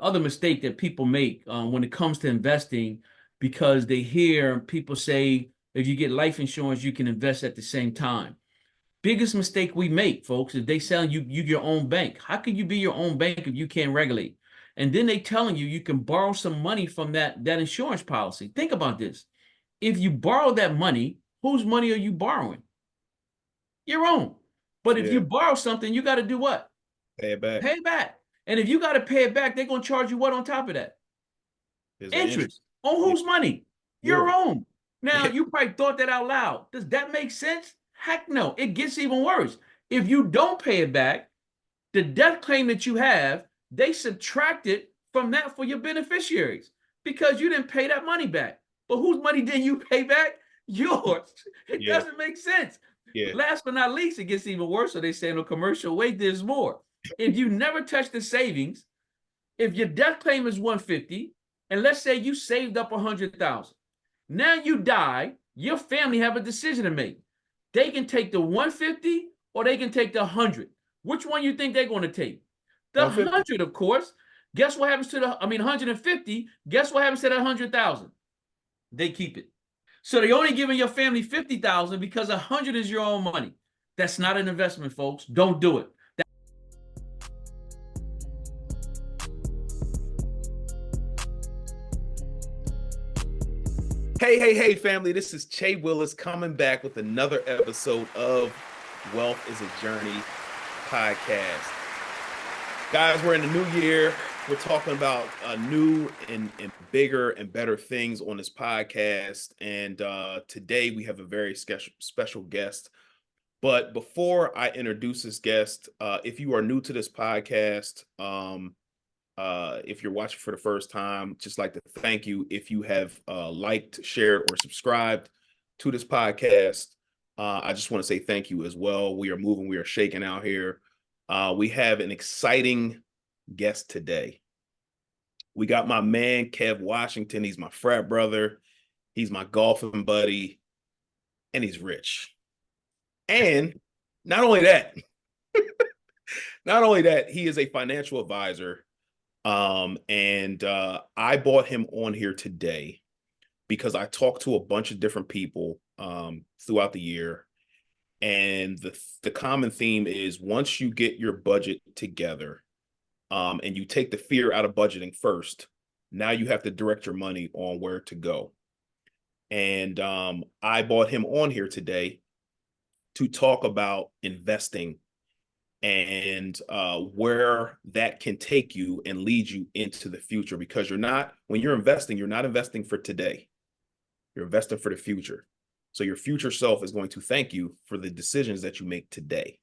other mistake that people make when it comes to investing, because they hear people say if you get life insurance, you can invest at the same time. Biggest mistake we make, folks, is they selling you your own bank. How can you be your own bank if you can't regulate? And then they telling you you can borrow some money from that insurance policy. Think about this. If you borrow that money, whose money are you borrowing? Your own. But if you Yeah. borrow something, you got to do what? Pay it back. Pay it back. And if you got to pay it back, they're going to charge you what on top of that? There's an interest. Interest. On Yeah. whose money? Your Yours. own. Now, Yeah. you probably thought that out loud. Does that make sense? Heck no. It gets even worse. If you don't pay it back, the death claim that you have, they subtract it from that for your beneficiaries because you didn't pay that money back. But whose money did you pay back? Yours. It Yeah. doesn't make sense. Yeah. Last but not least, it gets even worse. So they say in a commercial, wait, there's more. If you never touch the savings, if your death claim is 150, and let's say you saved up 100,000, now you die, your family have a decision to make. They can take the 150 or they can take the 100. Which one you think they're going to take? The 150. 100, of course. Guess what happens to 150? Guess what happens to that 100,000? They keep it. So they only giving your family 50,000 because 100 is your own money. That's not an investment, folks. Don't do it. Hey, family. This is Che Willis coming back with another episode of Wealth is a Journey podcast. Guys, we're in the new year. We're talking about new and bigger and better things on this podcast. And today we have a very special guest. But before I introduce this guest, if you are new to this podcast, if you're watching for the first time, just like to thank you. If you have liked, shared, or subscribed to this podcast, I just want to say thank you as well. We are moving, we are shaking out here. We have an exciting guest today. We got my man, Kev Washington. He's my frat brother. He's my golfing buddy, and he's rich. And not only that, he is a financial advisor. And I brought him on here today because I talked to a bunch of different people throughout the year. And the common theme is once you get your budget together, and you take the fear out of budgeting first, now you have to direct your money on where to go. And I brought him on here today to talk about investing and where that can take you and lead you into the future. Because when you're not investing for today, you're investing for the future. So your future self is going to thank you for the decisions that you make today.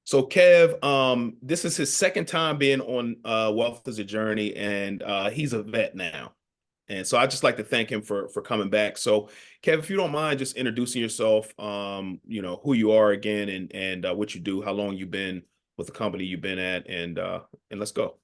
So Kev, this is his second time being on Wealth is a Journey, and he's a vet now. And so I'd just like to thank him for coming back. So Kev, if you don't mind just introducing yourself, who you are again and what you do, how long you've been with the company you've been at, and let's go.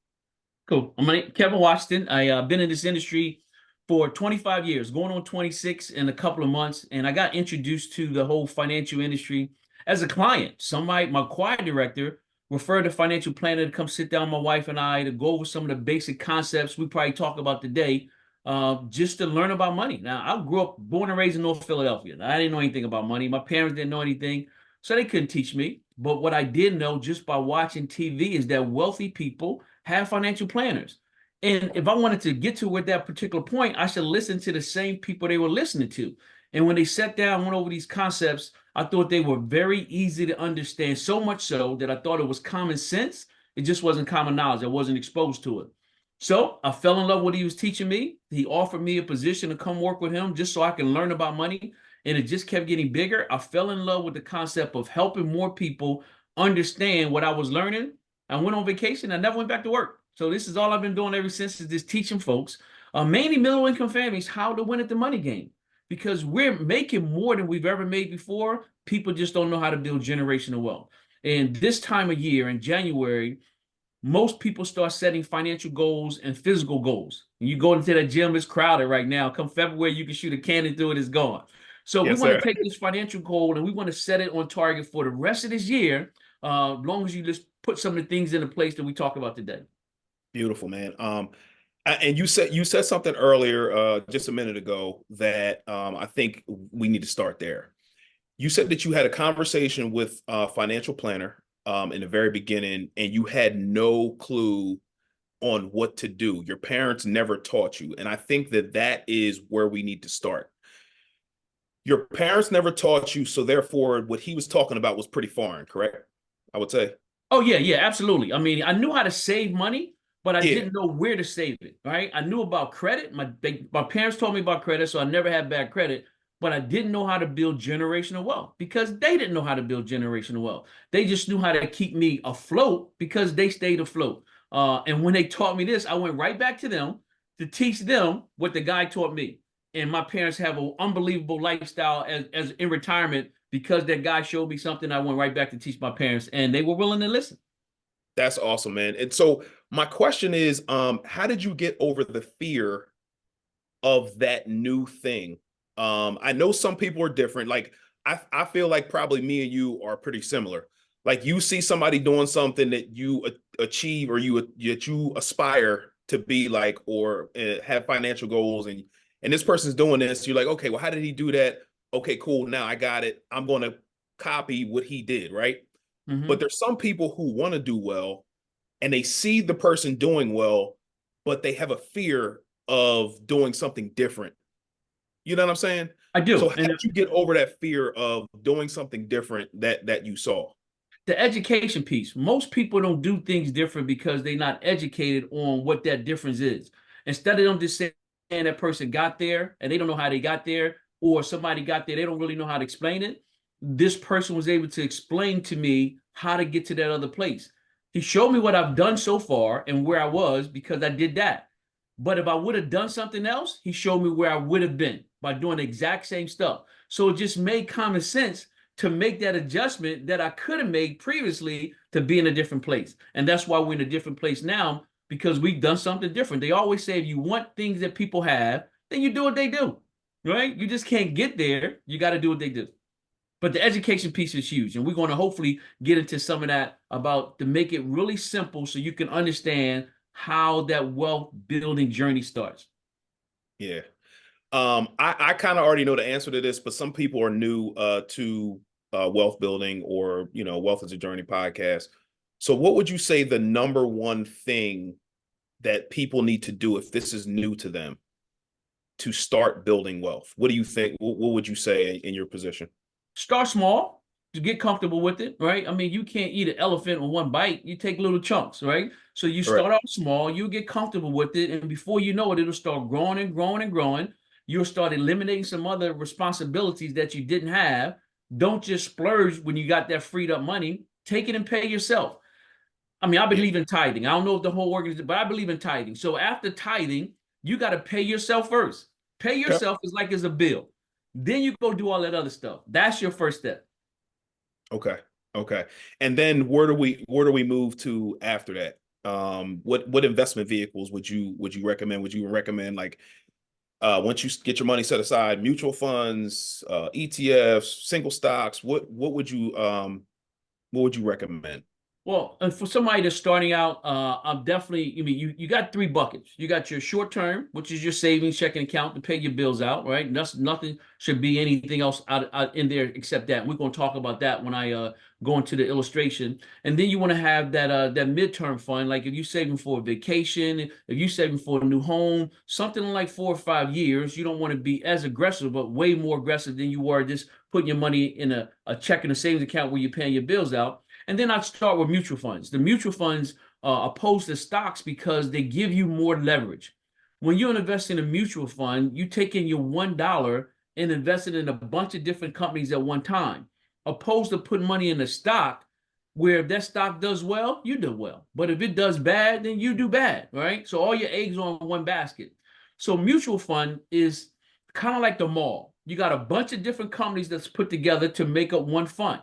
Cool. I'm Kevin Washington. I've been in this industry for 25 years, going on 26 in a couple of months. And I got introduced to the whole financial industry as a client. My choir director referred a financial planner to come sit down with my wife and I to go over some of the basic concepts we probably talk about today, just to learn about money. Now, I grew up, born and raised in North Philadelphia. I didn't know anything about money. My parents didn't know anything, so they couldn't teach me. But what I did know just by watching TV is that wealthy people have financial planners. And if I wanted to get to at that particular point, I should listen to the same people they were listening to. And when they sat down, went over these concepts, I thought they were very easy to understand, so much so that I thought it was common sense. It just wasn't common knowledge. I wasn't exposed to it. So I fell in love with what he was teaching me. He offered me a position to come work with him just so I can learn about money. And it just kept getting bigger. I fell in love with the concept of helping more people understand what I was learning. I went on vacation. I never went back to work. So this is all I've been doing ever since, is just teaching folks, mainly middle income families, how to win at the money game. Because we're making more than we've ever made before. People just don't know how to build generational wealth. And this time of year in January, most people start setting financial goals and physical goals. And you go into that gym, it's crowded right now. Come February, you can shoot a cannon through it, it's gone. So we Yes, want to sir. take this financial goal and we want to set it on target for the rest of this year, as long as you just put some of the things into place that we talk about today. Beautiful, man. And you said something earlier, just a minute ago, that I think we need to start there. You said that you had a conversation with a financial planner in the very beginning, and you had no clue on what to do. Your parents never taught you, and I think that that is where we need to start. Your parents never taught you, so therefore, what he was talking about was pretty foreign, correct? I would say. Oh yeah, yeah, absolutely. I mean, I knew how to save money, but I Yeah, didn't know where to save it, right? I knew about credit. My parents told me about credit, so I never had bad credit, but I didn't know how to build generational wealth because they didn't know how to build generational wealth. They just knew how to keep me afloat because they stayed afloat. And when they taught me this, I went right back to them to teach them what the guy taught me. And my parents have an unbelievable lifestyle as in retirement because that guy showed me something. I went right back to teach my parents, and they were willing to listen. that's awesome, man. And so my question is, how did you get over the fear of that new thing? I know some people are different. Like I feel like probably me and you are pretty similar. Like you see somebody doing something that you achieve or that you aspire to be like or have financial goals, and this person's doing this. You're like, okay, well, how did he do that? Okay, cool. Now I got it. I'm going to copy what he did, right? But Hmm. there's some people who want to do well and they see the person doing well, but they have a fear of doing something different. You know what I'm saying? I So do. how And did you get over that fear of doing something different that you saw? the education piece, most people don't do things different because they're not educated on what that difference is. Instead of them just saying that person got there and they don't know how they got there, or somebody got there, they don't really know how to explain it. This person was able to explain to me how to get to that other place. He showed me what I've done so far and where I was because I did that. But if I would have done something else, he showed me where I would have been by doing the exact same stuff. So it just made common sense to make that adjustment that I could have made previously to be in a different place. And that's why we're in a different place now because we've done something different. They always say if you want things that people have, then you do what they do, right? You just can't get there. You got to do what they do. But the education piece is huge. And we're going to hopefully get into some of that about to make it really simple so you can understand how that wealth building journey starts. Yeah. I kind of already know the answer to this, but some people are new to wealth building or wealth is a journey podcast. So what would you say the number one thing that people need to do if this is new to them to start building wealth? What do you think? What would you say in your position? Start small to get comfortable with it, right? I mean, you can't eat an elephant in one bite. You take little chunks, right? So you Correct. start off small, you get comfortable with it, and before you know it, it'll start growing and growing and growing. You'll start eliminating some other responsibilities that you didn't have. Don't just splurge when you got that freed up money. Take it and pay yourself. I mean, I Yeah. believe in tithing. I don't know if the whole organization, but I believe in tithing. So after tithing, you got to pay yourself first. Pay Okay. yourself is like it's a bill. Then you go do all that other stuff. That's your first step. Okay. Okay. And then where do we move to after that? What investment vehicles would you recommend? Would you recommend like once you get your money set aside, mutual funds, ETFs, single stocks? What would you recommend? Well, and for somebody that's starting out, I'm definitely, I mean, you got three buckets. You got your short term, which is your savings checking account to pay your bills out, right? Nothing should be anything else out in there except that. We're going to talk about that when I go into the illustration. And then you want to have that midterm fund, like if you're saving for a vacation, if you're saving for a new home, something like 4 or 5 years. You don't want to be as aggressive, but way more aggressive than you were just putting your money in a checking or savings account where you're paying your bills out. And then I'd start with mutual funds. The mutual funds opposed to stocks because they give you more leverage. When you invest in a mutual fund, you take in your $1 and invest it in a bunch of different companies at one time, opposed to putting money in a stock where if that stock does well, you do well. But if it does bad, then you do bad, right? So all your eggs are in one basket. So mutual fund is kind of like the mall. You got a bunch of different companies that's put together to make up one fund.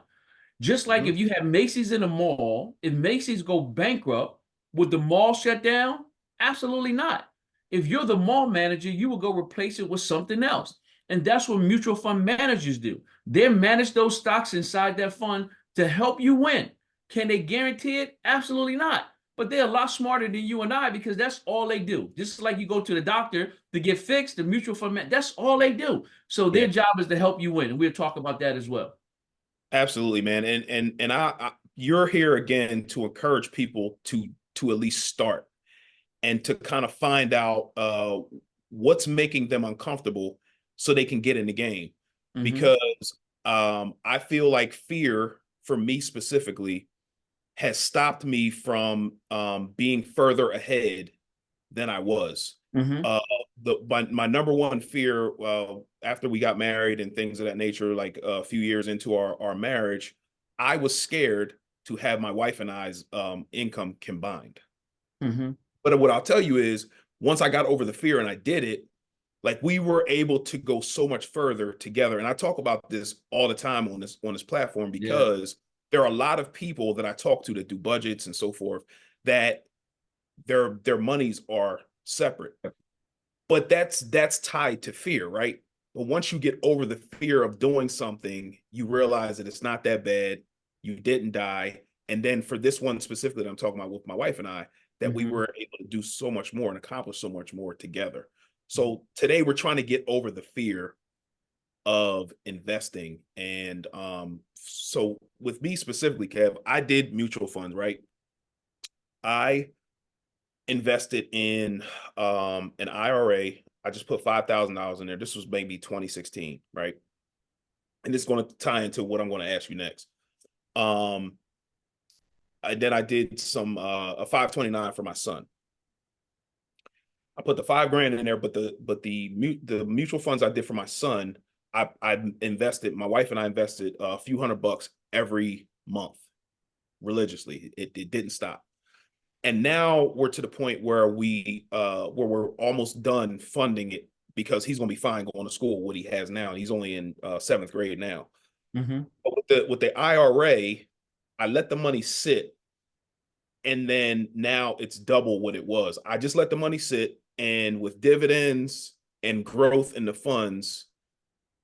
Just like Mhm. if you have Macy's in a mall, if Macy's go bankrupt, would the mall shut down? Absolutely not. If you're the mall manager, you will go replace it with something else. And that's what mutual fund managers do. They manage those stocks inside that fund to help you win. Can they guarantee it? Absolutely not. but they're a lot smarter than you and I because that's all they do. Just like you go to the doctor to get fixed, the mutual fund, that's all they do. So Yeah, their job is to help you win. And we'll talk about that as well. absolutely, man. And I you're here again to encourage people to at least start and to kind of find out what's making them uncomfortable so they can get in the game. Mm-hmm. Because I feel like fear, for me specifically, has stopped me from being further ahead than I was. Mm-hmm. Uh, my number one fear after we got married and things of that nature, like a few years into our marriage, I was scared to have my wife and I's income combined. Mm-hmm. But what I'll tell you is, once I got over the fear and I did it, like we were able to go so much further together. And I talk about this all the time on this platform Yeah. because there are a lot of people that I talk to that do budgets and so forth that their monies are separate. But that's tied to fear, right? But once you get over the fear of doing something, you realize that it's not that bad. You didn't die. And then for this one specifically that I'm talking about with my wife and I, that we Mm-hmm. were able to do so much more and accomplish so much more together. So today we're trying to get over the fear of investing. And so with me specifically, Kev, I did mutual funds, right? I invested in an IRA. I just put $5,000 in there. This was maybe 2016, right? And it's going to tie into what I'm going to ask you next. Um, then I did some a 529 for my son. I put the 5 grand in there, but the mutual funds I did for my son, I invested. My wife and I invested a few $100 every month religiously. It didn't stop. And now we're to the point where we're almost done funding it because he's going to be fine going to school what he has now. He's only in 7th grade now. Mm-hmm. But with the IRA, I let the money sit, and then now it's double what it was. I just let the money sit, and with dividends and growth in the funds,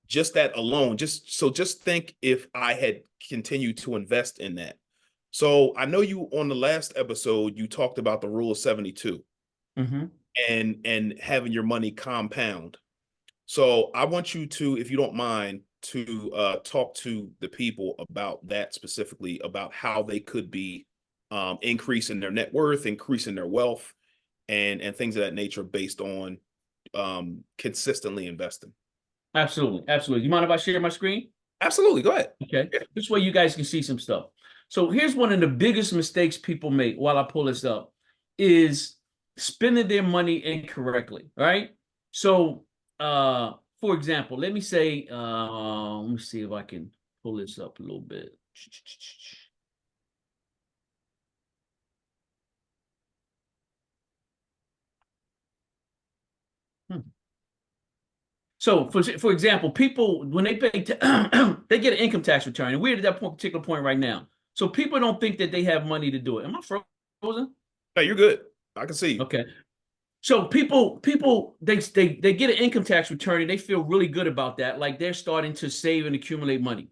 just that alone, just think if I had continued to invest in that. So I know you on the last episode you talked about the rule of 72 Mm-hmm. and having your money compound. So I want you to, if you don't mind, to talk to the people about that specifically, about how they could be increasing their net worth, increasing their wealth, and things of that nature based on consistently investing. Absolutely. Absolutely. You mind if I share my screen? Absolutely, go ahead. Okay. Yeah. This way you guys can see some stuff. So here's one of the biggest mistakes people make while I pull this up is spending their money incorrectly, right? So for example, let me say, let me see if I can pull this up a little bit. Hmm. So, for example, people when they pay, they get an income tax return, and we're at that particular point right now. So people don't think that they have money to do it. Am I frozen? No, you're good. I can see you. Okay. So people they get an income tax return and they feel really good about that, like they're starting to save and accumulate money.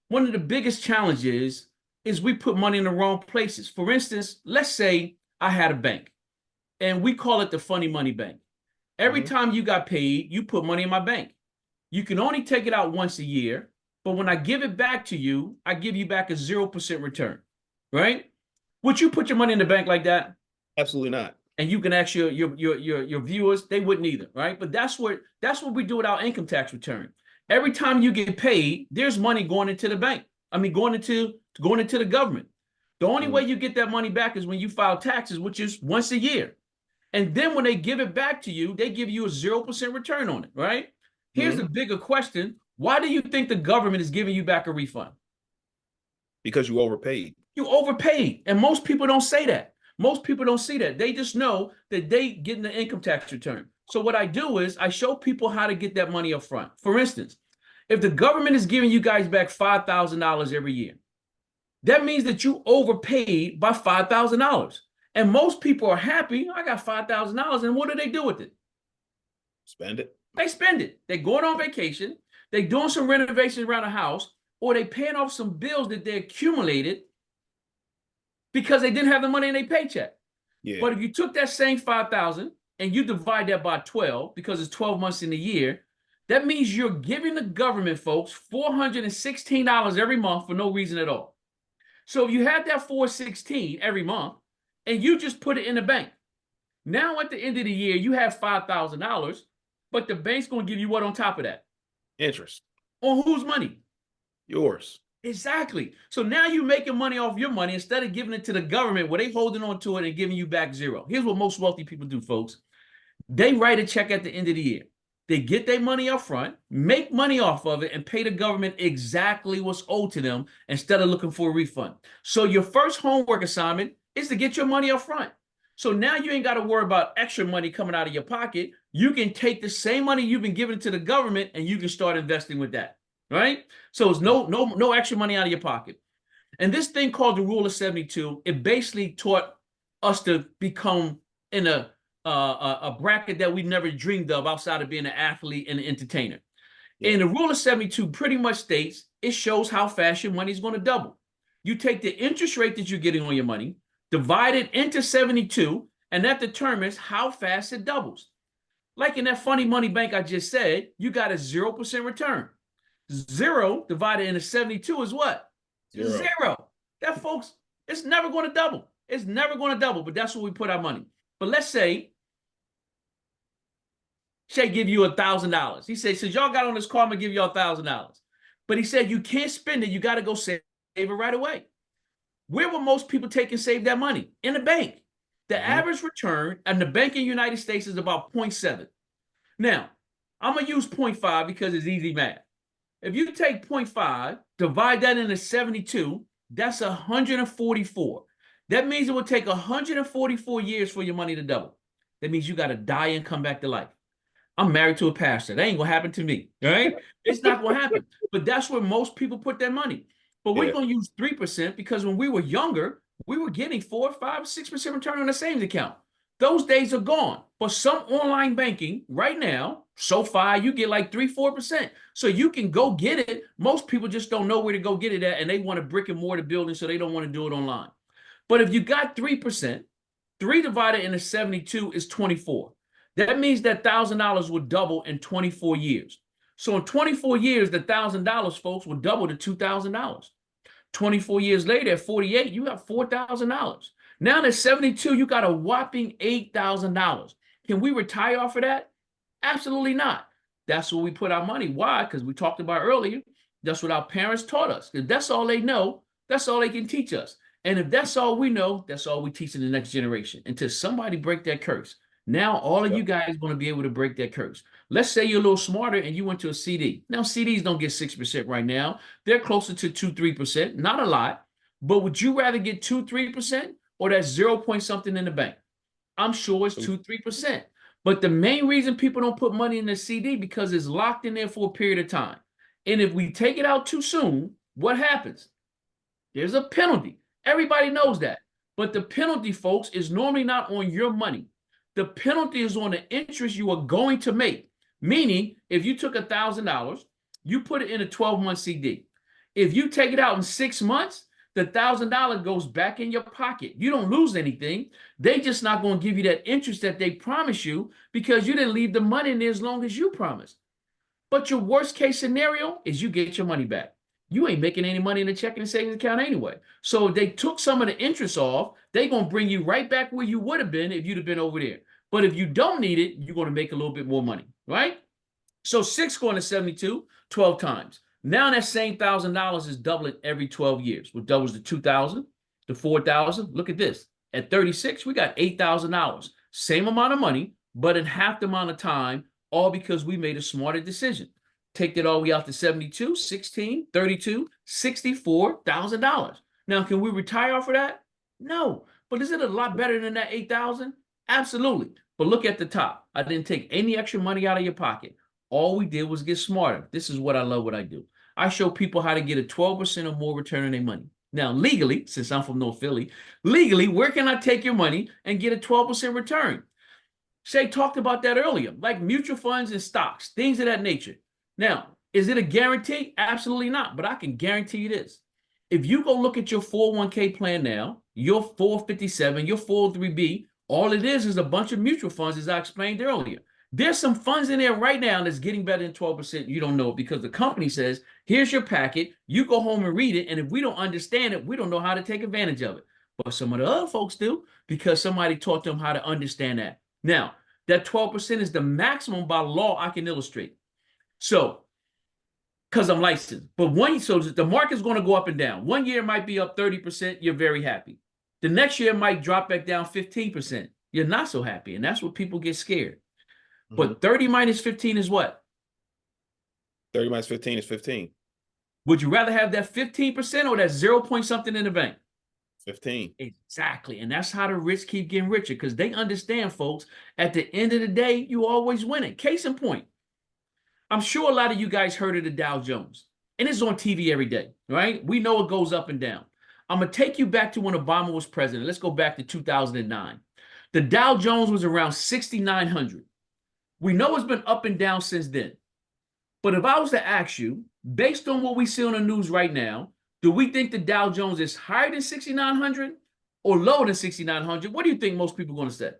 One of the biggest challenges is we put money in the wrong places. For instance, let's say I had a bank, and we call it the funny money bank. Every Mhm. time you got paid, you put money in my bank. You can only take it out once a year, but when I give it back to you, I give you back a 0% return, right? Would you put your money in the bank like that? Absolutely not. And you can ask your viewers, they wouldn't either, right? But that's what we do with our income tax return. Every time you get paid, there's money going into the bank. I mean, going into the government. The only way Mm. you get that money back is when you file taxes, which is once a year. And then when they give it back to you, they give you a 0% return on it, right? Here's the Mhm. bigger question. Why do you think the government is giving you back a refund? Because you overpaid. You overpaid. And most people don't say that. Most people don't see that. They just know that they getting the income tax return. So what I do is I show people how to get that money up front. For instance, if the government is giving you guys back $5,000 every year, that means that you overpaid by $5,000. And most people are happy. I got $5,000. And what do they do with it? Spend it. They spend it. They're going on vacation. They're doing some renovations around the house, or they paying off some bills that they accumulated because they didn't have the money in their paycheck. Yeah. But if you took that same 5,000 and you divide that by 12, because it's 12 months in a year, that means you're giving the government, folks, $416 every month for no reason at all. So if you had that 416 every month and you just put it in the bank, now at the end of the year, you have $5,000, but the bank's going to give you what on top of that? Interest. On whose money? Yours. Exactly. So now you're making money off your money instead of giving it to the government where they holding on to it and giving you back zero. Here's what most wealthy people do, folks. They write a check at the end of the year. They get their money up front, make money off of it, and pay the government exactly what's owed to them instead of looking for a refund. So your first homework assignment is to get your money up front. So now you ain't got to worry about extra money coming out of your pocket. You can take the same money you've been giving to the government and you can start investing with that, right? So it's no extra money out of your pocket. And this thing called the Rule of 72, it basically taught us to become in a bracket that we never dreamed of outside of being an athlete and an entertainer. Yeah. And the Rule of 72 pretty much states it shows how fast your money is going to double. You take the interest rate that you're getting on your money, divide it into 72, and that determines how fast it doubles. Like in that funny money bank I just said, you got a 0% return. 0 divided into 72 is what? Zero. That, folks, it's never going to double. It's never going to double, but that's where we put our money. But let's say Shay give you $1,000. He said, since y'all got on this call, I'm going to give y'all $1,000. But he said, you can't spend it. You got to go save it right away. Where will most people take and save that money? In the bank. The average return in the bank in the United States is about 0.7. Now, I'm going to use 0.5 because it's easy math. If you take 0.5, divide that into 72, that's 144. That means it will take 144 years for your money to double. That means you got to die and come back to life. I'm married to a pastor. That ain't going to happen to me, right? It's not going to happen. But that's where most people put their money. But we're going to use 3% because when we were younger, we were getting 4, 5, 6% return on the savings account. Those days are gone. But some online banking right now, so far, you get like 3, 4%. So you can go get it. Most people just don't know where to go get it at, and they want a brick and mortar building, so they don't want to do it online. But if you got 3%, 3 divided into 72 is 24. That means that $1,000 would double in 24 years. So in 24 years, the $1,000, folks, would double to $2,000. 24 years later, at 48, you have $4,000. Now at 72, you got a whopping $8,000. Can we retire off of that? Absolutely not. That's where we put our money. Why? Because we talked about earlier, that's what our parents taught us. If that's all they know, that's all they can teach us. And if that's all we know, that's all we teach in the next generation until somebody break that curse. Now, all of you guys are going to be able to break that curse. Let's say you're a little smarter and you went to a CD. Now, CDs don't get 6% right now. They're closer to 2, 3%. Not a lot. But would you rather get 2, 3% or that 0 point something in the bank? I'm sure it's 2, 3%. But the main reason people don't put money in the CD because it's locked in there for a period of time. And if we take it out too soon, what happens? There's a penalty. Everybody knows that. But the penalty, folks, is normally not on your money. The penalty is on the interest you are going to make. Meaning, if you took $1,000, you put it in a 12-month CD. If you take it out in 6 months, the $1,000 goes back in your pocket. You don't lose anything. They just not going to give you that interest that they promised you because you didn't leave the money in there as long as you promised. But your worst case scenario is you get your money back. You ain't making any money in the checking and savings account anyway. So if they took some of the interest off, they're going to bring you right back where you would have been if you'd have been over there. But if you don't need it, you're going to make a little bit more money, right? So 6 going to 72, 12 times. Now that same $1,000 is doubling every 12 years, which doubles to 2,000, to 4,000. Look at this. At 36, we got $8,000. Same amount of money, but in half the amount of time, all because we made a smarter decision. Take that all the way out to 72, 16, 32, $64,000. Now, can we retire off of that? No. But is it a lot better than that 8,000? Absolutely. But look at the top. I didn't take any extra money out of your pocket. All we did was get smarter. This is what I love what I do. I show people how to get a 12% or more return on their money. Now, legally, since I'm from North Philly, legally, where can I take your money and get a 12% return? Shay talked about that earlier, like mutual funds and stocks, things of that nature. Now, is it a guarantee? Absolutely not. But I can guarantee you this. If you go look at your 401k plan now, your 457, your 403b, all it is a bunch of mutual funds, as I explained earlier. There's some funds in there right now that's getting better than 12%. You don't know it because the company says, here's your packet. You go home and read it. And if we don't understand it, we don't know how to take advantage of it. But some of the other folks do because somebody taught them how to understand that. Now, that 12% is the maximum by law I can illustrate. So, because I'm licensed. But so the market's going to go up and down. One year might be up 30%. You're very happy. The next year might drop back down 15%. You're not so happy. And that's what people get scared. But 30 minus 15 is what? 30 minus 15 is 15. Would you rather have that 15% or that 0 point something in the bank? 15. Exactly. And that's how the rich keep getting richer because they understand, folks, at the end of the day, you always winning. Case in point, I'm sure a lot of you guys heard of the Dow Jones, and it's on TV every day, right? We know it goes up and down. I'm going to take you back to when Obama was president. Let's go back to 2009. The Dow Jones was around 6,900. We know it's been up and down since then. But if I was to ask you, based on what we see on the news right now, do we think the Dow Jones is higher than 6,900 or lower than 6,900? What do you think most people are going to say?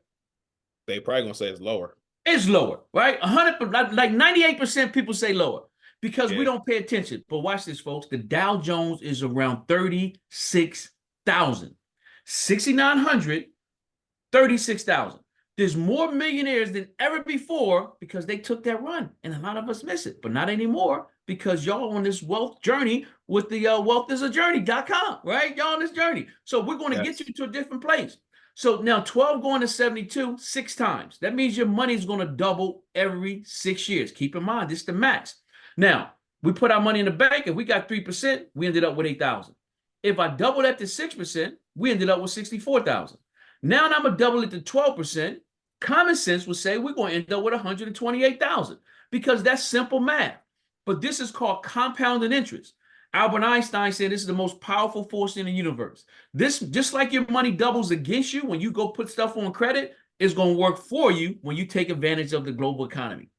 They probably going to say it's lower. It's lower, right? 100, like 98% people say lower because we don't pay attention. But watch this, folks. The Dow Jones is around 36,000. 6,900, 36,000. There's more millionaires than ever before because they took that run. And a lot of us miss it, but not anymore because y'all on this wealth journey with the wealthisajourney.com, right? Y'all on this journey. So we're going to get you to a different place. So now 12 going to 72, 6 times. That means your money is going to double every 6 years. Keep in mind, this is the max. Now, we put our money in the bank. If we got 3%, we ended up with 8,000. If I double that to 6%, we ended up with 64,000. Now I'm going to double it to 12%. Common sense would say we're going to end up with 128,000 because that's simple math. But this is called compounded interest. Albert Einstein said this is the most powerful force in the universe. This, just like your money doubles against you when you go put stuff on credit, is going to work for you when you take advantage of the global economy.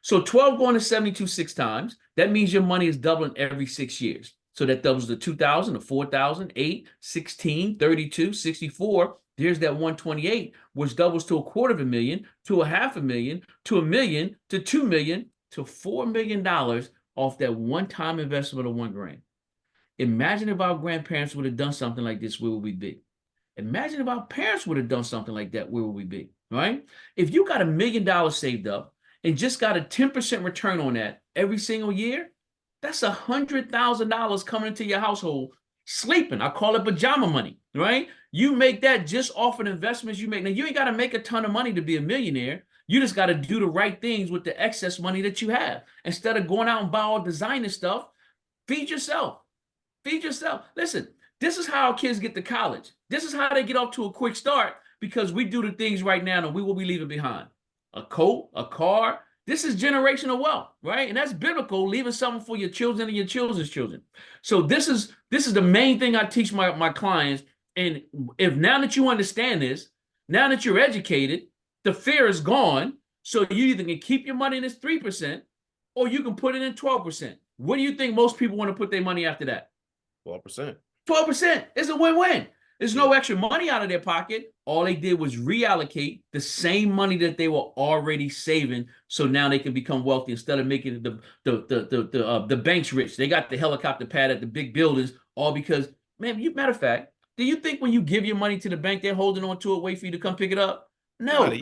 So 12 going to 72 6 times, that means your money is doubling every 6 years. So that doubles to 2,000, to 4,000, 8, 16, 32, 64. There's that 128, which doubles to $250,000, to $500,000, to $1 million, to $2 million, to $4 million off that one-time investment of $1,000. Imagine if our grandparents would have done something like this, where would we be? Imagine if our parents would have done something like that, where would we be? Right? If you got $1 million saved up and just got a 10% return on that every single year, that's $100,000 coming into your household sleeping. I call it pajama money, right? You make that just off of investments you make. Now, you ain't got to make a ton of money to be a millionaire. You just got to do the right things with the excess money that you have. Instead of going out and buy all designer stuff, feed yourself. Feed yourself. Listen, this is how our kids get to college. This is how they get off to a quick start because we do the things right now and we will be leaving behind. A coat, a car. This is generational wealth, right? And that's biblical, leaving something for your children and your children's children. So this is the main thing I teach my clients. And if now that you understand this, now that you're educated, the fear is gone. So you either can keep your money in this 3% or you can put it in 12%. What do you think most people want to put their money after that? 12%. 12%. It's a win-win. There's no extra money out of their pocket. All they did was reallocate the same money that they were already saving, so now they can become wealthy instead of making the banks rich. They got the helicopter pad at the big buildings, all because, man. Matter of fact, do you think when you give your money to the bank, they're holding on to it, wait for you to come pick it up? No,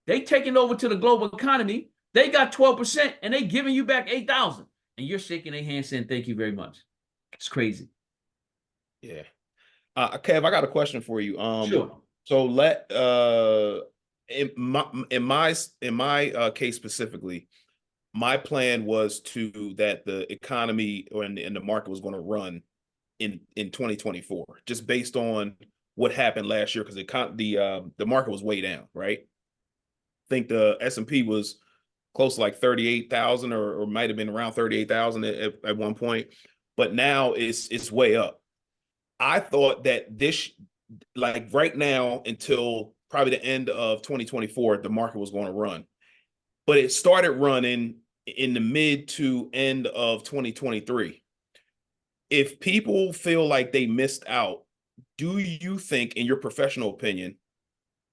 they taking over to the global economy. They got 12%, and they giving you back 8,000, and you're shaking their hand saying thank you very much. It's crazy. Yeah. Kev, I got a question for you. Sure. So in my case specifically, my plan was that the economy and the market was going to run in 2024, just based on what happened last year, because the market was way down, right? I think the S&P was close to like 38,000 or might have been around 38,000 at one point, but now it's way up. I thought that this, like right now until probably the end of 2024, the market was going to run, but it started running in the mid to end of 2023. if people feel like they missed out, do you think, in your professional opinion,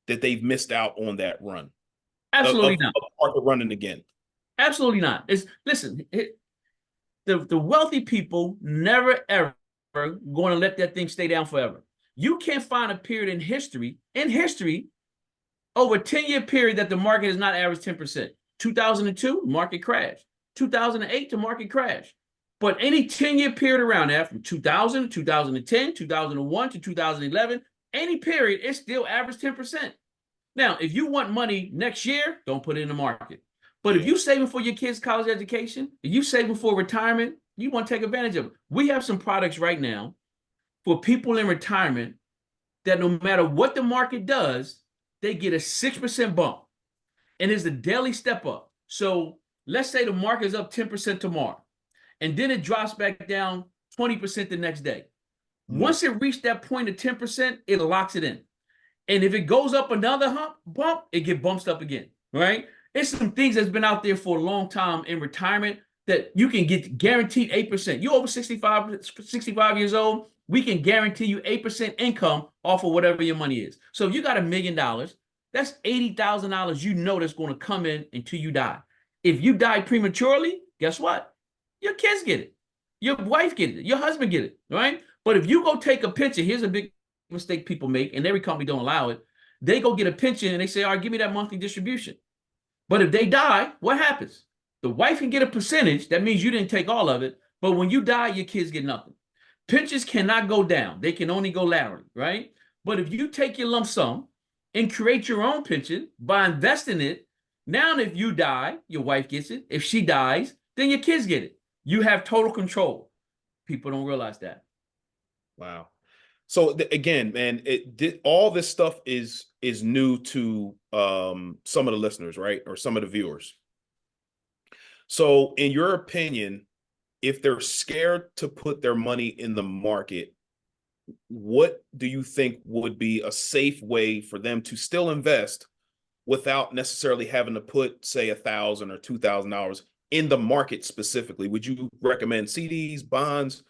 that they've missed out on that run Absolutely not. of market running again? Absolutely not. It's listen, the wealthy people never ever going to let that thing stay down forever. You can't find a period in history, over a 10-year period that the market has not averaged 10%. 2002, market crash. 2008, the market crash. But any 10-year period around that, from 2000 to 2010, 2001 to 2011, any period, it still averaged 10%. Now, if you want money next year, don't put it in the market. But if Yeah. you're saving for your kids' college education, if you're saving for retirement, you want to take advantage of it. We have some products right now for people in retirement that no matter what the market does, they get a 6% bump. And it's a daily step up. So let's say the market is up 10% tomorrow, and then it drops back down 20% the next day. Mm. Once it reached that point of 10%, it locks it in. And if it goes up another bump, it get bumped up again, right? It's some things that's been out there for a long time in retirement that you can get guaranteed 8%. You over 65 years old, we can guarantee you 8% income off of whatever your money is. So if you got $1 million, that's $80,000 you know that's going to come in until you die. If you die prematurely, guess what? Your kids get it. Your wife get it. Your husband get it, right? But if you go take a pension, here's a big mistake people make, and every company don't allow it. They go get a pension and they say, all right, give me that monthly distribution. But if they die, what happens? The wife can get a percentage. That means you didn't take all of it. But when you die, your kids get nothing. Pensions cannot go down. They can only go laterally, right? But if you take your lump sum and create your own pension by investing it, now if you die, your wife gets it. If she dies, then your kids get it. You have total control. People don't realize that. Wow. So again, man, all this stuff is new to some of the listeners, right? Or some of the viewers. So in your opinion, if they're scared to put their money in the market, what do you think would be a safe way for them to still invest without necessarily having to put, say, $1,000 or $2,000 in the market specifically? Would you recommend CDs, bonds?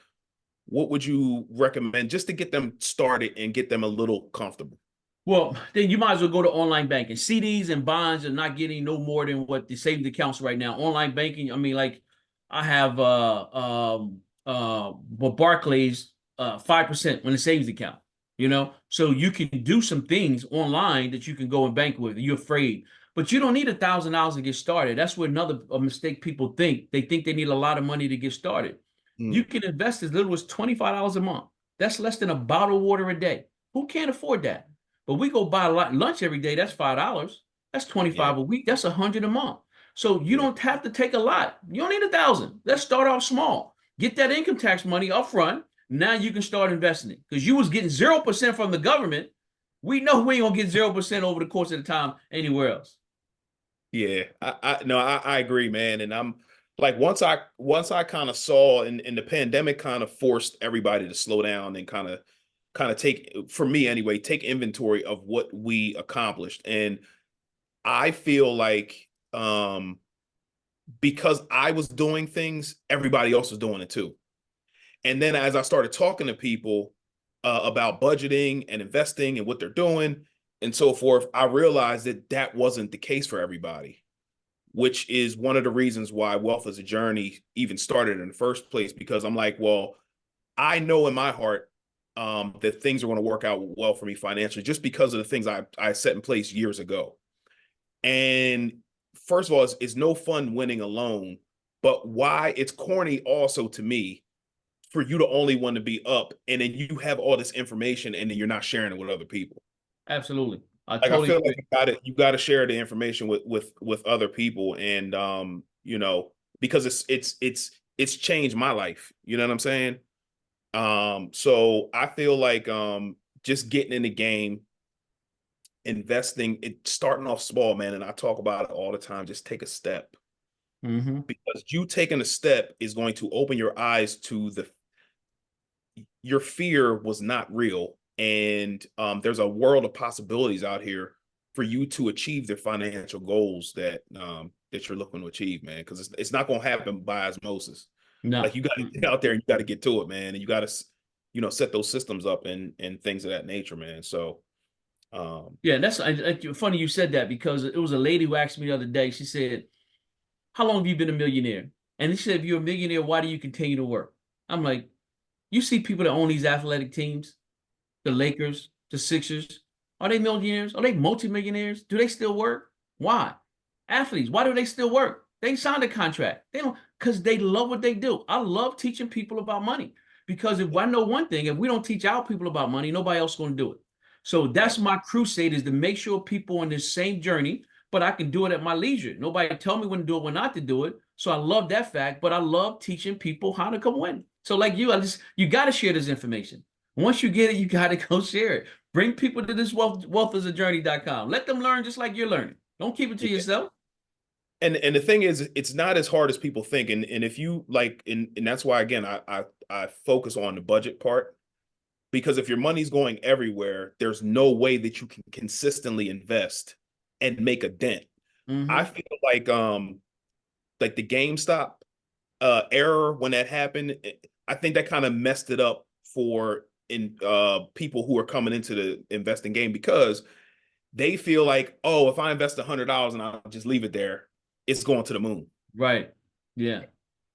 What would you recommend just to get them started and get them a little comfortable? Well, then you might as well go to online banking. CDs and bonds are not getting no more than what the savings accounts right now. Online banking, I mean, like I have but Barclays 5% on the savings account, you know. So you can do some things online that you can go and bank with. You're afraid, but you don't need $1,000 to get started. That's what another mistake people think. They think they need a lot of money to get started. You Mm, can invest as little as $25 a month. That's less than a bottle of water a day. Who can't afford that? But we go buy lunch every day. That's $5. That's yeah, 25 a week. That's 100 a month. So you yeah, don't have to take a lot. You don't need 1,000. Let's start off small. Get that income tax money up front. Now you can start investing it because you was getting 0% from the government. We know we ain't gonna get 0% over the course of the time anywhere else. yeah. I agree, man. And I'm like, once I kind of saw, and the pandemic kind of forced everybody to slow down and kind of take, for me anyway, take inventory of what we accomplished. And I feel like because I was doing things, everybody else was doing it too. And then as I started talking to people about budgeting and investing and what they're doing and so forth, I realized that that wasn't the case for everybody, which is one of the reasons why Wealth is a Journey even started in the first place. Because I'm like, well, I know in my heart that things are going to work out well for me financially just because of the things I set in place years ago. And first of all, it's no fun winning alone, but why it's corny also to me for you to only want to be up and then you have all this information and then you're not sharing it with other people. Absolutely. I Like I totally feel agree. like you got to share the information with other people, and because it's changed my life. You know what I'm saying? So I feel like just getting in the game, investing, it starting off small, man. And I talk about it all the time. Just take a step, Mm-hmm. because you taking a step is going to open your eyes to your fear was not real. And there's a world of possibilities out here for you to achieve the financial goals that you're looking to achieve, man. Because it's not going to happen by osmosis. No. Like you got to get out there and you got to get to it, man. And you got to, set those systems up and things of that nature, man. So, Yeah, that's funny you said that because it was a lady who asked me the other day. She said, "How long have you been a millionaire?" And she said, "If you're a millionaire, why do you continue to work?" I'm like, "You see people that own these athletic teams, the Lakers, the Sixers, are they millionaires? Are they multimillionaires? Do they still work? Why? Athletes, why do they still work? They signed a contract. They don't because they love what they do. I love teaching people about money because if I know one thing, if we don't teach our people about money, nobody else is going to do it. So that's right. my crusade is to make sure people on this same journey, but I can do it at my leisure. Nobody tell me when to do it, when not to do it. So I love that fact, but I love teaching people how to come win. So like you, you got to share this information. Once you get it, you got to go share it. Bring people to this wealthisajourney.com. Let them learn just like you're learning. Don't keep it to Yeah. yourself. And the thing is, it's not as hard as people think. And if you like, and that's why again, I focus on the budget part because if your money's going everywhere, there's no way that you can consistently invest and make a dent. I Mm-hmm. feel like the GameStop error when that happened, I think that kind of messed it up for in people who are coming into the investing game because they feel like, oh, if I invest $100 and I'll just leave it there, it's going to the moon. Right. Yeah.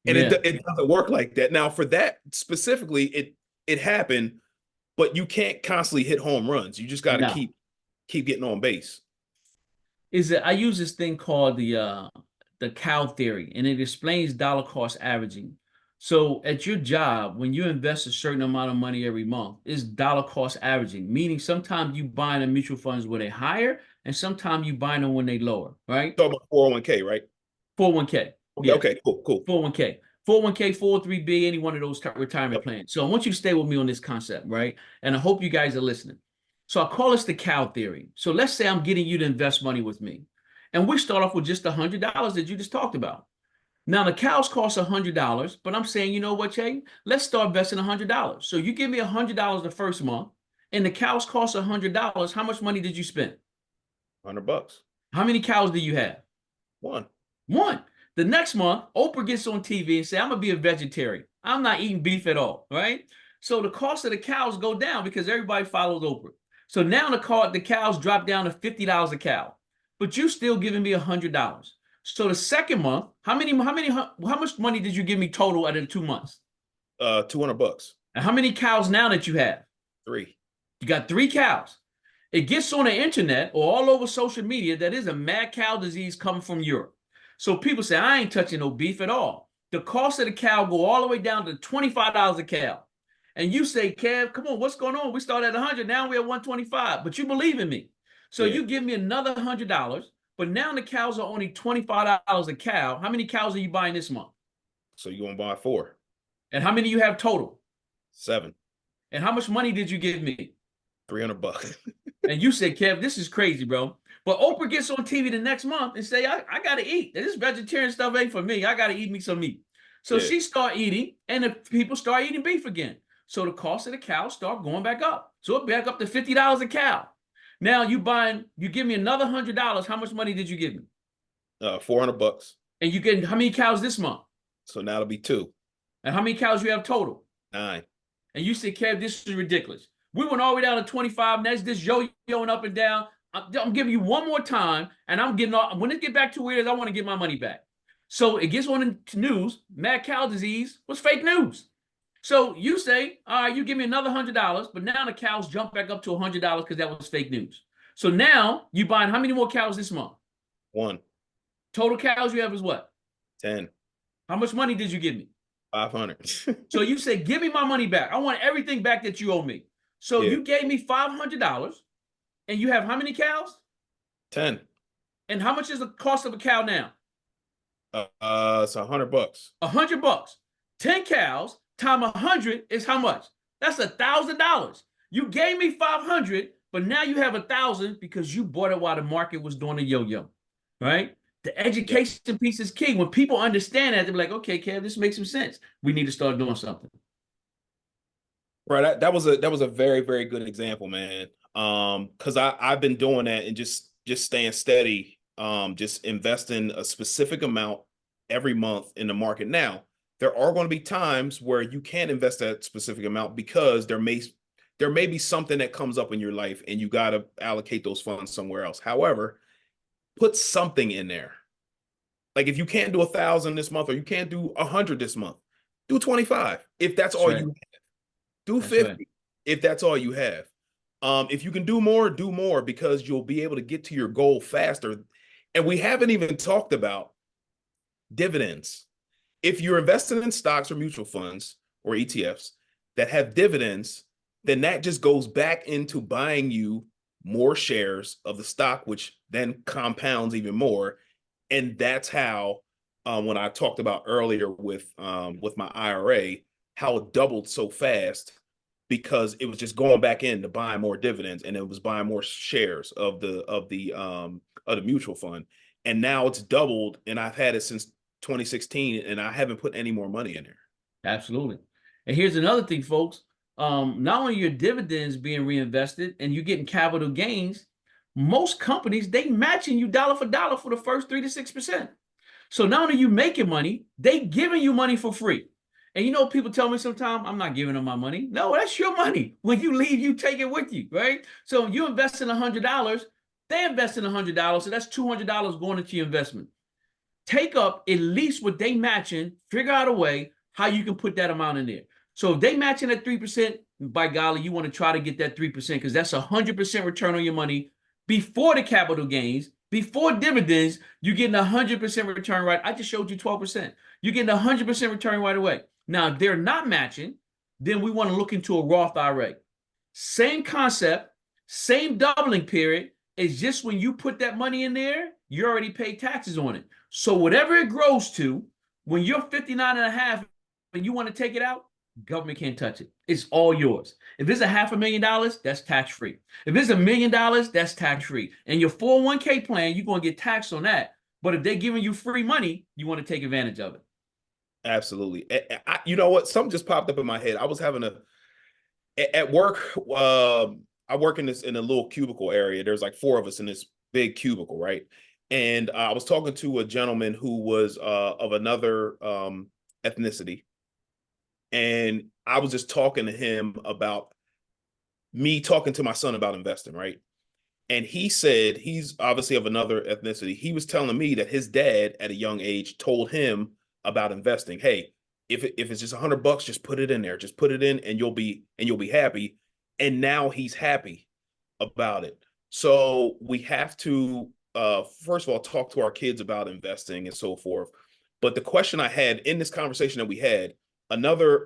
And Yeah. it doesn't work like that. Now, for that specifically, it happened, but you can't constantly hit home runs. You just got to No. keep getting on base. Is that I use this thing called the cow theory, and it explains dollar cost averaging. So at your job, when you invest a certain amount of money every month, it's dollar cost averaging, meaning sometimes you buy the mutual funds where they higher, and sometimes you buy them when they lower, right? Talking about 401k, right? 401k. Okay, Yeah. okay, cool. 401k. 401k, 403b, any one of those retirement Yep. plans. So I want you to stay with me on this concept, right? And I hope you guys are listening. So I call this the cow theory. So let's say I'm getting you to invest money with me. And we start off with just $100 that you just talked about. Now the cows cost $100, but I'm saying, you know what, Jay? Let's start investing $100. So you give me $100 the first month, and the cows cost $100. How much money did you spend? $100. How many cows do you have? One. One. The next month, Oprah gets on TV and say, "I'm gonna be a vegetarian. I'm not eating beef at all." Right? So the cost of the cows go down because everybody follows Oprah. So now the cows drop down to $50 a cow, but you still giving me $100. So the second month, how much money did you give me total out of the 2 months? $200. And how many cows now that you have? Three. You got three cows. It gets on the internet or all over social media that is a mad cow disease coming from Europe. So people say, I ain't touching no beef at all. The cost of the cow go all the way down to $25 a cow. And you say, Kev, come on, what's going on? We started at 100, now we're at 125. But you believe in me. So Yeah. you give me another $100, but now the cows are only $25 a cow. How many cows are you buying this month? So you gonna buy four. And how many you have total? Seven. And how much money did you give me? $300. And you say, Kev, this is crazy, bro. But Oprah gets on TV the next month and say, I gotta eat. This vegetarian stuff ain't for me. I gotta eat me some meat. So Yeah. she start eating, and the people start eating beef again. So the cost of the cow start going back up. So it back up to $50 a cow. Now you give me another $100. How much money did you give me? $400. And you get how many cows this month? So now it'll be two. And how many cows you have total? 9. And you say, Kev, this is ridiculous. We went all the way down to 25. Next, this yo-yoing up and down. I'm giving you one more time, and I'm getting all. When it get back to where it is, I want to get my money back. So it gets on the news. Mad cow disease was fake news. So you say, all right, you give me another $100, but now the cows jump back up to $100 because that was fake news. So now you buying how many more cows this month? 1. Total cows you have is what? 10. How much money did you give me? 500. So you say, give me my money back. I want everything back that you owe me. So Yeah. you gave me $500, and you have how many cows? 10. And how much is the cost of a cow now? It's $100. $100. 10 cows times 100 is how much? That's $1,000. You gave me 500, but now you have 1,000 because you bought it while the market was doing a yo-yo, right? The Yeah. education piece is key. When people understand that, they're like, okay, Kev, this makes some sense. We need to start doing something. Right. That was a very, very good example, man. Because I've been doing that and just staying steady, just investing a specific amount every month in the market. Now, there are going to be times where you can't invest that specific amount because there may be something that comes up in your life and you got to allocate those funds somewhere else. However, put something in there. Like if you can't do 1,000 this month or you can't do 100 this month, do 25 if that's That's all right. you have. Do That's right. 50 if that's all you have. If you can do more because you'll be able to get to your goal faster. And we haven't even talked about dividends. If you're investing in stocks or mutual funds or ETFs that have dividends, then that just goes back into buying you more shares of the stock, which then compounds even more. And that's how, when I talked about earlier with my IRA, how it doubled so fast because it was just going back in to buy more dividends and it was buying more shares of the mutual fund. And now it's doubled, and I've had it since 2016, and I haven't put any more money in there. Absolutely. And here's another thing, folks. Not only your dividends being reinvested and you getting capital gains, most companies they matching you dollar for the first 3 to 6%. So not only you making money, they giving you money for free. And you know, people tell me sometimes, I'm not giving them my money. No, that's your money. When you leave, you take it with you, right? So you invest in $100, they invest in $100, so that's $200 going into your investment. Take up at least what they matching, figure out a way how you can put that amount in there. So if they matching at 3%, by golly, you want to try to get that 3% because that's 100% return on your money before the capital gains, before dividends, you're getting 100% return right. I just showed you 12%. You're getting 100% return right away. Now, if they're not matching, then we want to look into a Roth IRA. Same concept, same doubling period. It's just when you put that money in there, you already pay taxes on it. So whatever it grows to, when you're 59 and a half and you want to take it out, government can't touch it. It's all yours. If it's $500,000, that's tax free. If it's $1 million, that's tax free. And your 401k plan, you're going to get taxed on that. But if they're giving you free money, you want to take advantage of it. Absolutely. You know what? Something just popped up in my head. I was having at work. I work in a little cubicle area. There's like four of us in this big cubicle, right? And I was talking to a gentleman who was of another ethnicity, and I was just talking to him about me talking to my son about investing, right? And he said he's obviously of another ethnicity. He was telling me that his dad at a young age told him about investing. Hey, if it's just $100, just put it in there. Just put it in and you'll be happy. And now he's happy about it. So we have to first of all talk to our kids about investing and so forth. But the question I had in this conversation that we had, another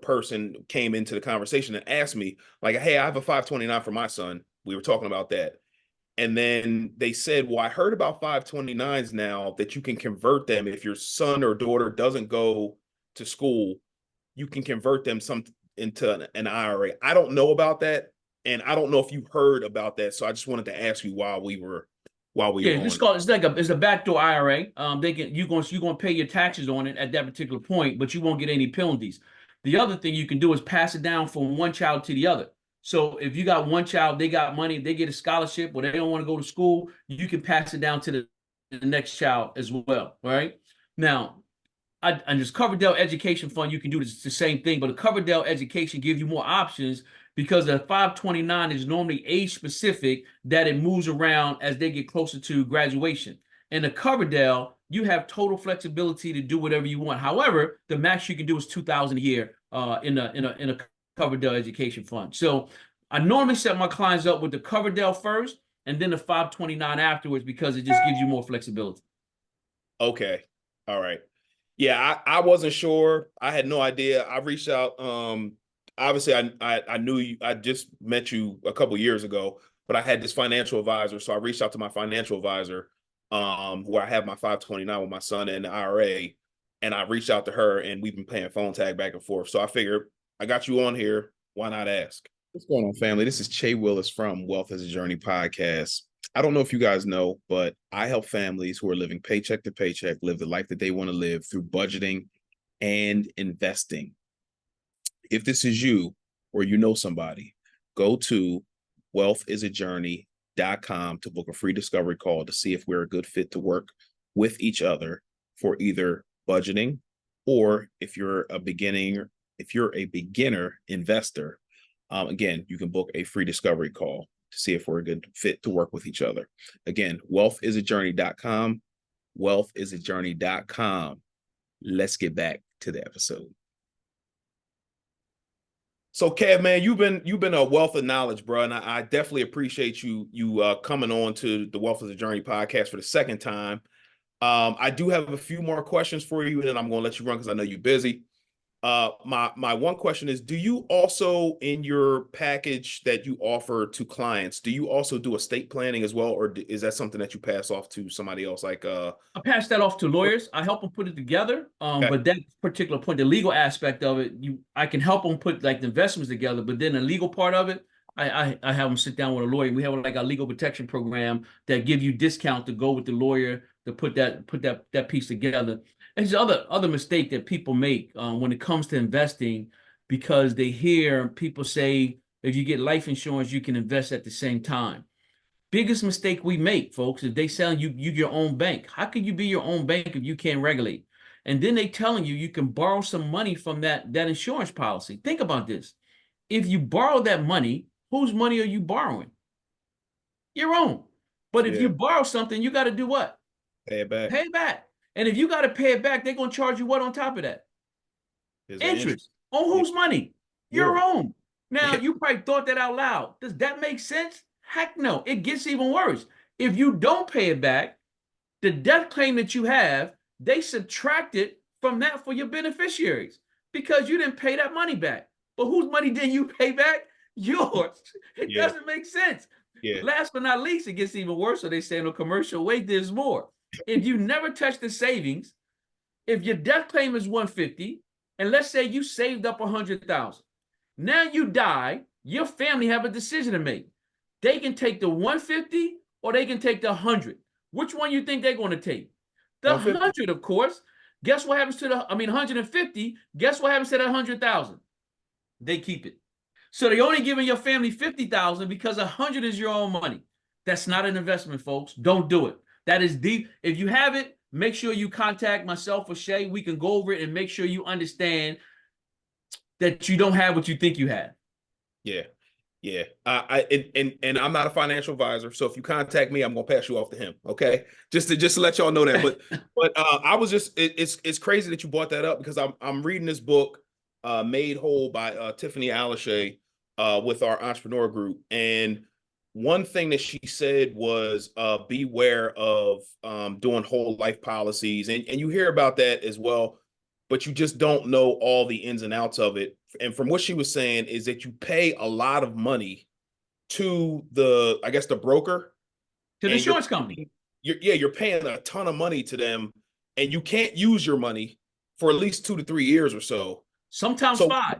person came into the conversation and asked me, like, hey, I have a 529 for my son. We were talking about that. And then they said, well, I heard about 529s now that you can convert them if your son or daughter doesn't go to school, you can convert them into an IRA. I don't know about that. And I don't know if you heard about that. So I just wanted to ask you while we were Yeah, on. it's a backdoor IRA. You're going to pay your taxes on it at that particular point, but you won't get any penalties. The other thing you can do is pass it down from one child to the other. So if you got one child, they got money, they get a scholarship, or they don't want to go to school, you can pass it down to the next child as well. Right now, and this Coverdell Education Fund, you can do the same thing, but the Coverdell Education gives you more options because the 529 is normally age specific, that it moves around as they get closer to graduation. And the Coverdell, you have total flexibility to do whatever you want. However, the max you can do is 2,000 a year in a Coverdell Education Fund. So I normally set my clients up with the Coverdell first and then the 529 afterwards because it just gives you more flexibility. Okay. All right. Yeah, I wasn't sure. I had no idea. I reached out. Obviously, I knew you. I just met you a couple years ago, but I had this financial advisor, so I reached out to my financial advisor, where I have my 529 with my son and the IRA, and I reached out to her, and we've been playing phone tag back and forth. So I figured I got you on here. Why not ask? What's going on, family? This is Che Willis from Wealth as a Journey podcast. I don't know if you guys know, but I help families who are living paycheck to paycheck live the life that they want to live through budgeting and investing. If this is you or you know somebody, go to wealthisajourney.com to book a free discovery call to see if we're a good fit to work with each other for either budgeting, or if you're a beginner investor, again, you can book a free discovery call to see if we're a good fit to work with each other. Again, wealthisajourney.com, wealthisajourney.com. Let's get back to the episode. So, Kev, man, you've been a wealth of knowledge, bro, and I definitely appreciate you coming on to the Wealth is a Journey podcast for the second time. I do have a few more questions for you, and then I'm going to let you run because I know you're busy. My one question is, do you also, in your package that you offer to clients, do you also do estate planning as well, or is that something that you pass off to somebody else? Like, I pass that off to lawyers. I help them put it together. okay, But that particular point, the legal aspect of it, I can help them put like the investments together. But then the legal part of it, I have them sit down with a lawyer. We have like a legal protection program that give you discount to go with the lawyer to put that piece together. And there's other mistake that people make when it comes to investing, because they hear people say if you get life insurance, you can invest at the same time. Biggest mistake we make, folks, is they selling you your own bank. How can you be your own bank if you can't regulate? And then they telling you can borrow some money from that insurance policy. Think about this. If you borrow that money, whose money are you borrowing? Your own. But if you yeah, borrow something, you got to do what? pay it back. Pay it back. And if you got to pay it back, they're going to charge you what on top of that? There's an interest. Interest. On Yeah, whose money? Your yours. own. Now, Yeah, you probably thought that out loud. Does that make sense? Heck no. It gets even worse. If you don't pay it back, the death claim that you have, they subtract it from that for your beneficiaries because you didn't pay that money back. But whose money did you pay back? Yours. It yeah, doesn't make sense. yeah, Last but not least, it gets even worse. So they say in a commercial, wait, there's more. If you never touch the savings, if your death claim is 150, and let's say you saved up 100,000, now you die, your family have a decision to make. They can take the 150 or they can take the 100. Which one you think they're going to take? The 150. 100, of course. Guess what happens to 150? Guess what happens to that 100,000? They keep it. So they only giving your family 50,000 because 100 is your own money. That's not an investment, folks. Don't do it. That is deep. If you have it, make sure you contact myself or Shay. We can go over it and make sure you understand that you don't have what you think you have. Yeah. Yeah. And I'm not a financial advisor. So if you contact me, I'm gonna pass you off to him. Okay. Just to let y'all know that. But I was just it's crazy that you brought that up because I'm reading this book, Made Whole by Tiffany Alashay, with our entrepreneur group. And one thing that she said was beware of doing whole life policies. And you hear about that as well, but you just don't know all the ins and outs of it. And from what she was saying is that you pay a lot of money to I guess the broker, To the and insurance company. you're paying a ton of money to them, and you can't use your money for at least 2 to 3 years or so. Sometimes So 5.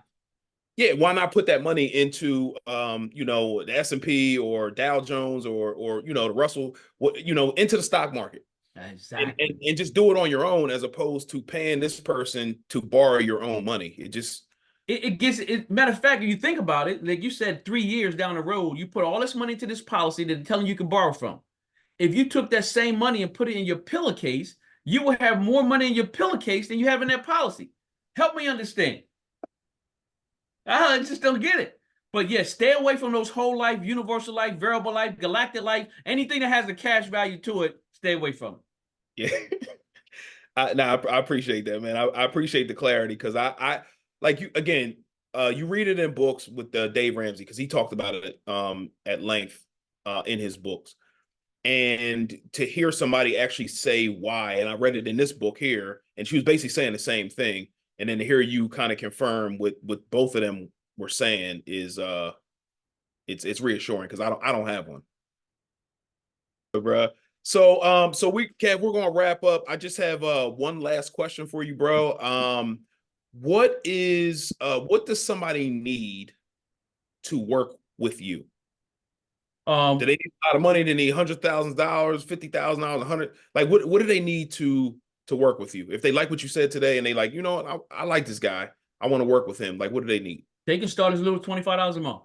yeah, why not put that money into the S&P or Dow Jones or the Russell, into the stock market, and, Exactly. and and just do it on your own as opposed to paying this person to borrow your own money. It just It gets it. Matter of fact, if you think about it, like you said, 3 years down the road, you put all this money into this policy that they're telling you can borrow from. If you took that same money and put it in your pillowcase, you will have more money in your pillowcase than you have in that policy. Help me understand. I just don't get it. But yeah, stay away from those whole life, universal life, variable life, galactic life, anything that has a cash value to it, stay away from it. yeah. I appreciate that, man. I appreciate the clarity because I like you again. You read it in books with Dave Ramsey because he talked about it at length in his books, and to hear somebody actually say why, and I read it in this book here, and she was basically saying the same thing, and then to hear you kind of confirm what both of them were saying is it's reassuring because I don't have one, bro. So we're gonna wrap up. I just have one last question for you, bro. What does somebody need to work with you? Do Um, they need a lot of money? They need $100,000, $50,000, 100. Like, what do they need to work with you? If they like what you said today and they like, I like this guy. I want to work with him. Like, what do they need? they can start as little as $25 a month.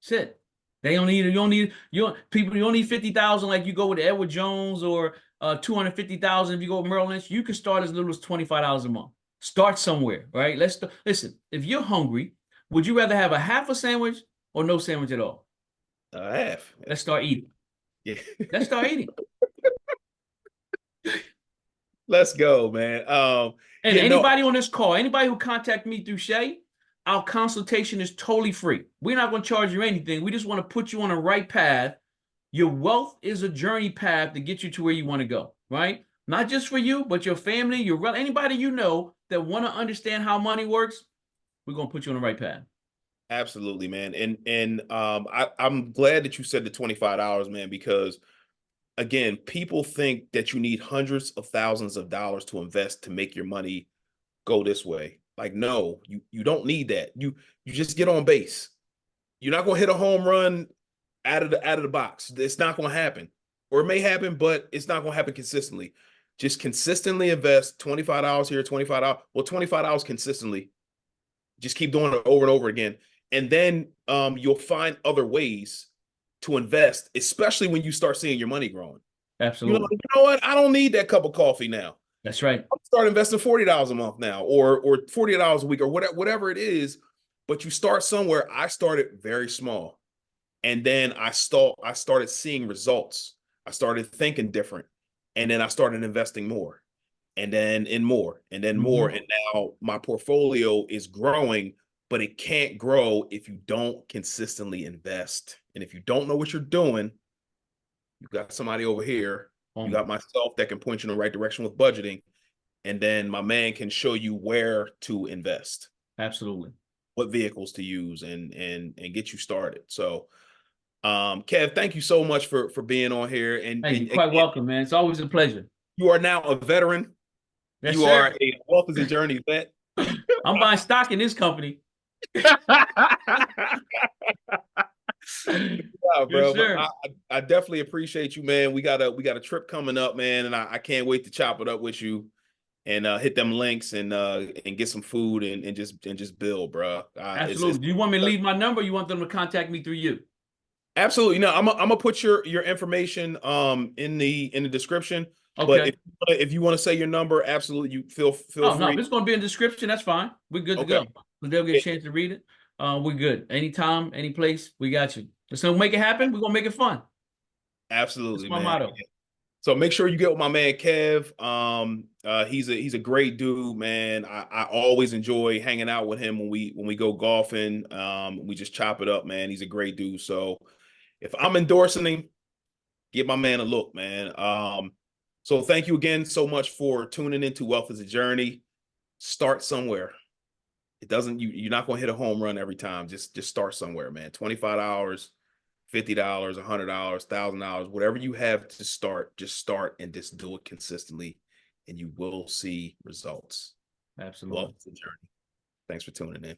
That's it. They don't need it. You don't need 50,000 like you go with Edward Jones, or 250,000 if you go with Merrill Lynch. You can start as little as $25 a month. Start somewhere, right? Listen. If you're hungry, would you rather have a half a sandwich or no sandwich at all? Half. Let's start eating. Yeah. Let's start eating. Let's go, man. And Yeah, no, anybody on this call, anybody who contact me through Shay, our consultation is totally free. We're not going to charge you anything. We just want to put you on the right path. Your wealth is a journey path to get you to where you want to go, right? Not just for you, but your family, anybody you know that want to understand how money works. We're going to put you on the right path. absolutely, man. And I'm glad that you said the $25, man, because again, people think that you need hundreds of thousands of dollars to invest to make your money go this way. Like, no, you don't need that. You just get on base. You're not gonna hit a home run out of the box. It's not gonna happen. Or it may happen, but it's not gonna happen consistently. Just consistently invest $25 here, $25. Well, $25 consistently. Just keep doing it over and over again. And then you'll find other ways to invest, especially when you start seeing your money growing. Absolutely. You know what? I don't need that cup of coffee now. That's right. I'll start investing $40 a month now, or $40 a week, or whatever it is. But you start somewhere. I started very small, and then I started seeing results. I started thinking different, and then I started investing more, and then in more, and then more, Mm-hmm. and now my portfolio is growing. But it can't grow if you don't consistently invest. And if you don't know what you're doing, you got somebody over here. You got myself that can point you in the right direction with budgeting. And then my man can show you where to invest, Absolutely. what vehicles to use, and get you started. So Kev, thank you so much for being on here. Hey, you're And quite again, welcome, man. It's always a pleasure. you are now a veteran. Yes, You are sir. a wealth is a journey vet. I'm buying stock in this company. Yeah, Yes, bro. But sir. I definitely appreciate you, man. We got a trip coming up, man, and I can't wait to chop it up with you and hit them links and get some food and just build, bro. It's Absolutely. Do you want me to leave my number? Or you want them to contact me through you? absolutely no. I'm gonna put your information in the description. But Okay. if you want to say your number, absolutely, you feel Oh, no, if free. it's going to be in the description, that's fine. We're good to Okay. go. They'll get a chance to read it. We're good. Anytime, any place, we got you. So make it happen. We're going to make it fun. That's Absolutely, my man. motto. So make sure you get with my man Kev. He's a great dude, man. I always enjoy hanging out with him when we go golfing. We just chop it up, man. He's a great dude. So if I'm endorsing him, give my man a look, man. So thank you again so much for tuning into Wealth is a Journey. Start somewhere. It doesn't you're not gonna hit a home run every time. Just start somewhere, man. $25, $50, $100, $1,000, whatever you have to start, just start and just do it consistently, and you will see results. Wealth Absolutely. is a journey. Thanks for tuning in.